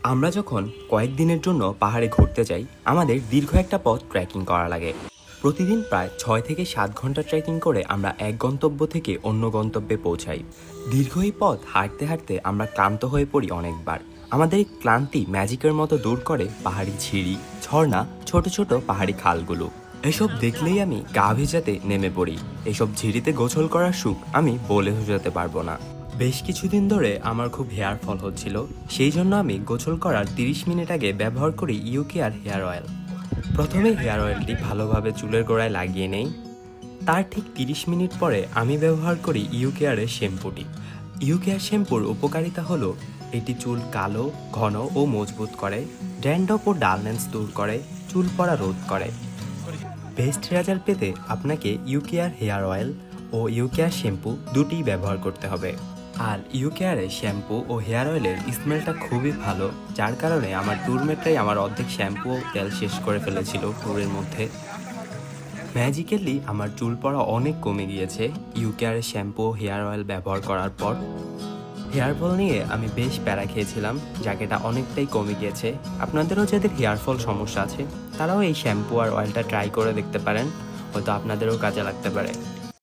আমরা যখন কয়েকদিনের জন্য পাহাড়ে ঘুরতে যাই আমাদের দীর্ঘ একটা পথ ট্রেকিং করা লাগে। প্রতিদিন প্রায় 6 থেকে 7 ঘন্টা ট্রেকিং করে আমরা এক গন্তব্য থেকে অন্য গন্তব্যে পৌঁছাই। দীর্ঘ এই পথ হাঁটতে হাঁটতে আমরা ক্লান্ত হয়ে পড়ি অনেকবার। আমাদের এই ক্লান্তি ম্যাজিকের মতো দূর করে পাহাড়ি ঝিরি, ঝর্ণা, ছোট ছোট পাহাড়ি খালগুলো। এসব দেখলেই আমি গা ভেজাতে নেমে পড়ি। এসব ঝিরিতে গোসল করার সুখ আমি বলে বোঝাতে পারবো না। বেশ কিছুদিন ধরে আমার খুব হেয়ার ফল হচ্ছিল, সেই জন্য আমি গোসল করার 30 মিনিট আগে ব্যবহার করি ইউকেআর হেয়ার অয়েল। প্রথমে হেয়ার অয়েলটি ভালোভাবে চুলের গোড়ায় লাগিয়ে নেই। তার ঠিক 30 মিনিট পরে আমি ব্যবহার করি ইউকেআরের শ্যাম্পুটি। ইউকেআর শ্যাম্পুর উপকারিতা হলো এটি চুল কালো, ঘন ও মজবুত করে, ড্যান্ড্রফ ও ডালনেস দূর করে, চুল পড়া রোধ করে। বেস্ট রেজাল্ট পেতে আপনাকে ইউকেআর হেয়ার অয়েল ও ইউকেআর শ্যাম্পু দুটিই ব্যবহার করতে হবে। আর ইউকেআরের শ্যাম্পু ও হেয়ার অয়েলের স্মেলটা খুবই ভালো, যার কারণে আমার ট্যুরমেটরাই আমার অর্ধেক শ্যাম্পু ও তেল শেষ করে ফেলেছিল ট্যুরের মধ্যে। ম্যাজিক্যালি আমার চুল পড়া অনেক কমে গিয়েছে ইউকেআরের শ্যাম্পু ও হেয়ার অয়েল ব্যবহার করার পর। হেয়ার ফল নিয়ে আমি বেশ প্যারা খেয়েছিলাম, জায়গাটা অনেকটাই কমে গিয়েছে। আপনাদেরও যাদের হেয়ার ফল সমস্যা আছে তারাও এই শ্যাম্পু আর অয়েলটা ট্রাই করে দেখতে পারেন, হয়তো আপনাদেরও কাজে লাগতে পারে।